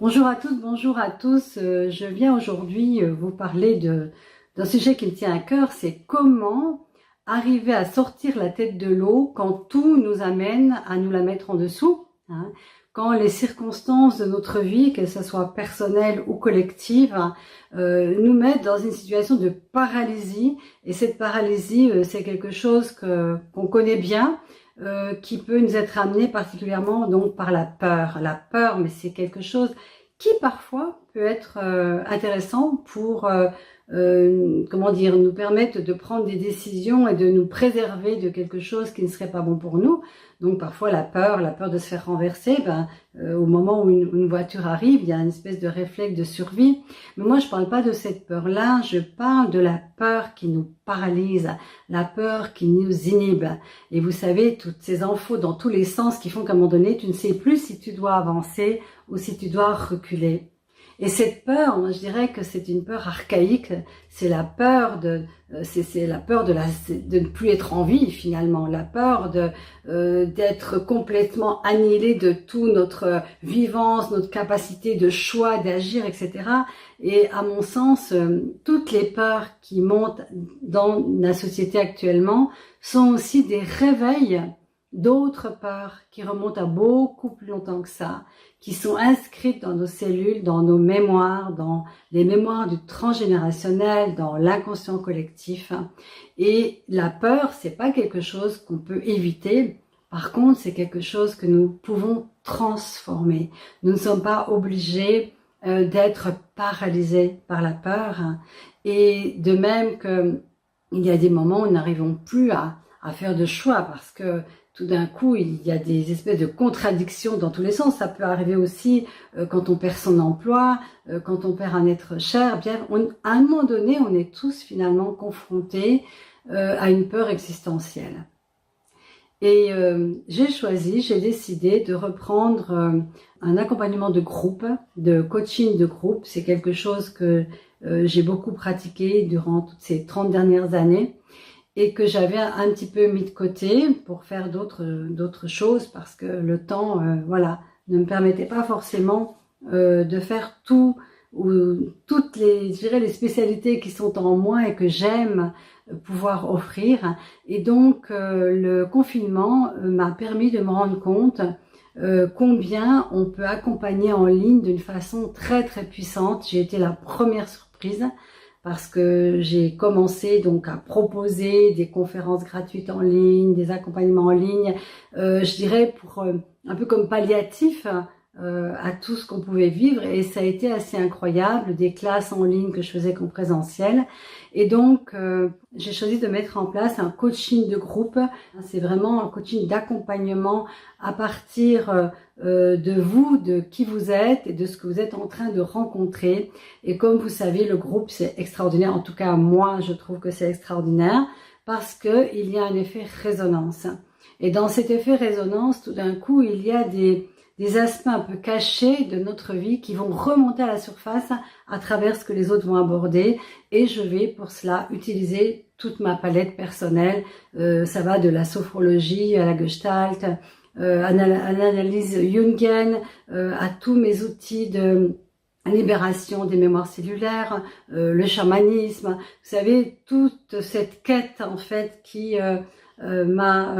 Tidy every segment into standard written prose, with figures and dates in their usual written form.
Bonjour à toutes, bonjour à tous. Je viens aujourd'hui vous parler d'un sujet qui me tient à cœur, c'est comment arriver à sortir la tête de l'eau quand tout nous amène à nous la mettre en dessous, hein. Quand les circonstances de notre vie, que ce soit personnelle ou collective, nous mettent dans une situation de paralysie. Et cette paralysie, c'est quelque chose qu'on connaît bien, qui peut nous être amené particulièrement donc par la peur. La peur, mais c'est quelque chose qui parfois peut être intéressant pour comment dire, nous permettre de prendre des décisions et de nous préserver de quelque chose qui ne serait pas bon pour nous. Donc parfois la peur de se faire renverser, au moment où une voiture arrive, il y a une espèce de réflexe de survie. Mais moi je parle pas de cette peur-là, je parle de la peur qui nous paralyse, la peur qui nous inhibe. Et vous savez, toutes ces infos dans tous les sens qui font qu'à un moment donné, tu ne sais plus si tu dois avancer ou si tu dois reculer. Et cette peur, moi je dirais que c'est une peur archaïque, c'est la peur c'est la peur de ne plus être en vie finalement, la peur d'être complètement annihilé de tout notre vivance, notre capacité de choix, d'agir, etc. Et à mon sens, toutes les peurs qui montent dans la société actuellement sont aussi des réveils d'autres peurs qui remontent à beaucoup plus longtemps que ça, qui sont inscrites dans nos cellules, dans nos mémoires, dans les mémoires du transgénérationnel, dans l'inconscient collectif. Et la peur, c'est pas quelque chose qu'on peut éviter. Par contre, c'est quelque chose que nous pouvons transformer. Nous ne sommes pas obligés d'être paralysés par la peur. Et de même que il y a des moments où nous n'arrivons plus à faire de choix parce que tout d'un coup, il y a des espèces de contradictions dans tous les sens. Ça peut arriver aussi quand on perd son emploi, quand on perd un être cher. Bien, à un moment donné, on est tous finalement confrontés à une peur existentielle. Et j'ai décidé de reprendre un accompagnement de groupe, de coaching de groupe. C'est quelque chose que j'ai beaucoup pratiqué durant toutes ces 30 dernières années. Et que j'avais un petit peu mis de côté pour faire d'autres choses parce que le temps, voilà, ne me permettait pas forcément de faire tout ou toutes les, je dirais, les spécialités qui sont en moi et que j'aime pouvoir offrir. Et donc, le confinement m'a permis de me rendre compte combien on peut accompagner en ligne d'une façon très très puissante. J'ai été la première surprise parce que j'ai commencé donc à proposer des conférences gratuites en ligne, des accompagnements en ligne, je dirais pour un peu comme palliatif à tout ce qu'on pouvait vivre, et ça a été assez incroyable, des classes en ligne que je faisais qu'en présentiel. Et donc j'ai choisi de mettre en place un coaching de groupe. C'est vraiment un coaching d'accompagnement à partir de vous, de qui vous êtes et de ce que vous êtes en train de rencontrer. Et comme vous savez, le groupe c'est extraordinaire, en tout cas moi je trouve que c'est extraordinaire parce que il y a un effet résonance. Et dans cet effet résonance, tout d'un coup, il y a des aspects un peu cachés de notre vie qui vont remonter à la surface à travers ce que les autres vont aborder, et je vais pour cela utiliser toute ma palette personnelle. Ça va de la sophrologie à la gestalt, à l'analyse jungienne, à tous mes outils de libération des mémoires cellulaires, le chamanisme. Vous savez, toute cette quête en fait qui m'a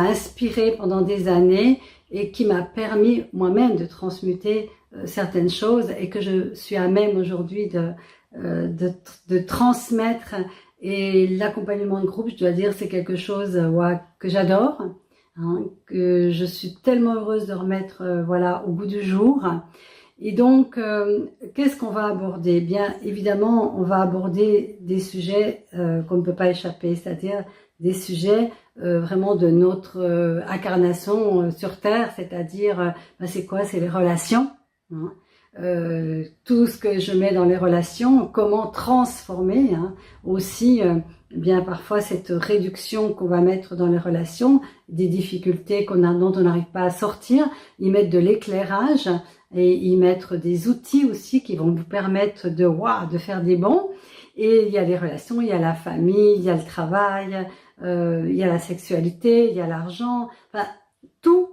inspirée pendant des années et qui m'a permis moi-même de transmuter certaines choses, et que je suis à même aujourd'hui de transmettre. Et l'accompagnement de groupe, je dois dire, c'est quelque chose que j'adore, hein, que je suis tellement heureuse de remettre au goût du jour. Et donc, qu'est-ce qu'on va aborder? Bien évidemment, on va aborder des sujets qu'on ne peut pas échapper, c'est-à-dire des sujets vraiment de notre incarnation sur Terre, c'est-à-dire c'est quoi? C'est les relations, hein. Tout ce que je mets dans les relations, comment transformer, hein, aussi bien parfois cette réduction qu'on va mettre dans les relations, des difficultés dont on n'arrive pas à sortir, y mettre de l'éclairage et y mettre des outils aussi qui vont vous permettre de faire des bons. Et il y a les relations, il y a la famille, il y a le travail, il y a la sexualité, il y a l'argent, enfin tout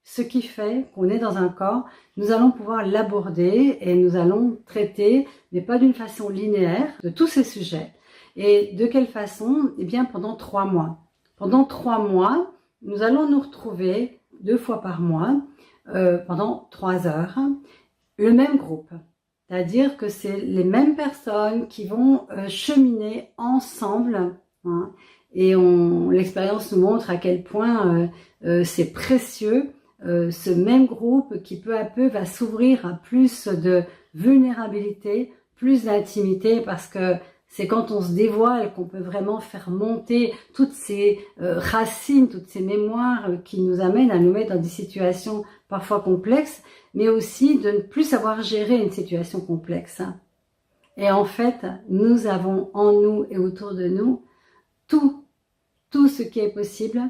ce qui fait qu'on est dans un corps, nous allons pouvoir l'aborder et nous allons traiter, mais pas d'une façon linéaire, de tous ces sujets. Et de quelle façon? Eh bien, pendant 3 mois. Pendant 3 mois, nous allons nous retrouver 2 fois par mois, pendant 3 heures, le même groupe. C'est-à-dire que c'est les mêmes personnes qui vont cheminer ensemble, hein, et l'expérience nous montre à quel point c'est précieux, ce même groupe qui peu à peu va s'ouvrir à plus de vulnérabilité, plus d'intimité, parce que c'est quand on se dévoile qu'on peut vraiment faire monter toutes ces racines, toutes ces mémoires qui nous amènent à nous mettre dans des situations parfois complexes, mais aussi de ne plus savoir gérer une situation complexe. Et en fait, nous avons en nous et autour de nous tout ce qui est possible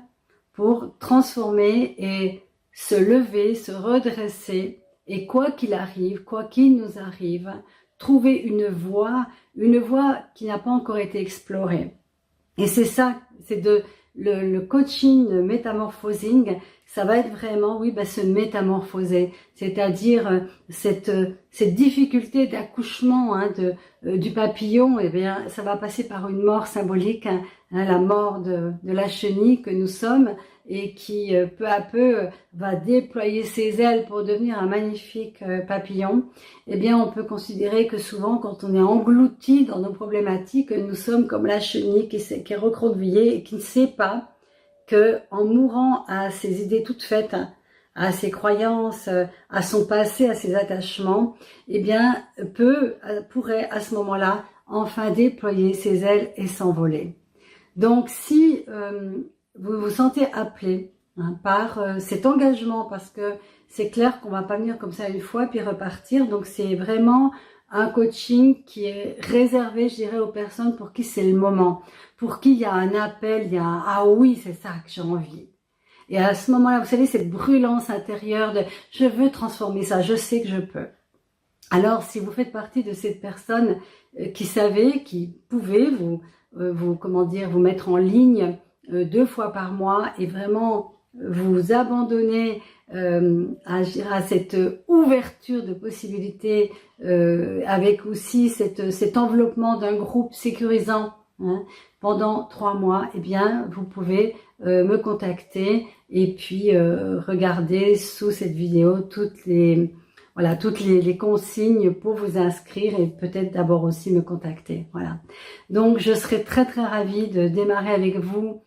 pour transformer et se lever, se redresser, et quoi qu'il arrive, quoi qu'il nous arrive, trouver une voie qui n'a pas encore été explorée. Et c'est ça, c'est le coaching, le métamorphosing, ça va être vraiment, oui, se métamorphoser, c'est-à-dire cette difficulté d'accouchement, hein, du papillon, eh bien, ça va passer par une mort symbolique, hein, la mort de la chenille que nous sommes, et qui peu à peu va déployer ses ailes pour devenir un magnifique papillon. Eh bien, on peut considérer que souvent, quand on est englouti dans nos problématiques, nous sommes comme la chenille qui est recroquevillée et qui ne sait pas que, en mourant à ses idées toutes faites, à ses croyances, à son passé, à ses attachements, eh bien, pourrait à ce moment-là enfin déployer ses ailes et s'envoler. Donc, si vous vous sentez appelé, hein, par cet engagement, parce que c'est clair qu'on va pas venir comme ça une fois puis repartir, donc c'est vraiment un coaching qui est réservé, je dirais, aux personnes pour qui c'est le moment, pour qui il y a un appel, il y a un « ah oui, c'est ça que j'ai envie ». Et à ce moment-là, vous savez, cette brûlance intérieure de « je veux transformer ça, je sais que je peux ». Alors, si vous faites partie de cette personne qui savait, qui pouvait vous mettre en ligne 2 fois par mois et vraiment vous abandonner à cette ouverture de possibilités, avec aussi cet enveloppement d'un groupe sécurisant, hein, pendant 3 mois, eh bien, vous pouvez me contacter et puis regarder sous cette vidéo toutes les consignes pour vous inscrire et peut-être d'abord aussi me contacter. Voilà. Donc, je serai très très ravie de démarrer avec vous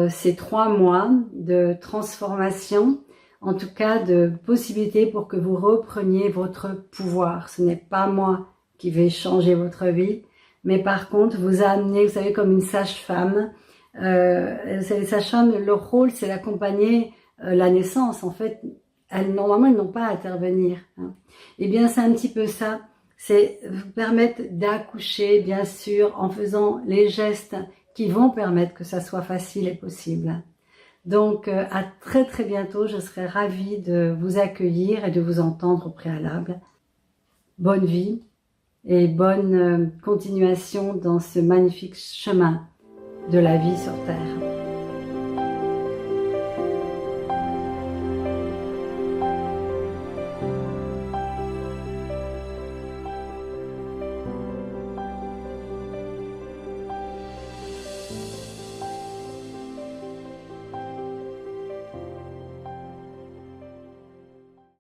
ces 3 mois de transformation, en tout cas de possibilités pour que vous repreniez votre pouvoir. Ce n'est pas moi qui vais changer votre vie, mais par contre vous amener, vous savez, comme une sage-femme. Les sages-femmes, leur rôle, c'est d'accompagner la naissance. En fait, normalement, elles n'ont pas à intervenir, hein. Eh bien, c'est un petit peu ça. C'est vous permettre d'accoucher, bien sûr, en faisant les gestes qui vont permettre que ça soit facile et possible. Donc, à très très bientôt. Je serai ravie de vous accueillir et de vous entendre au préalable. Bonne vie et bonne continuation dans ce magnifique chemin de la vie sur Terre.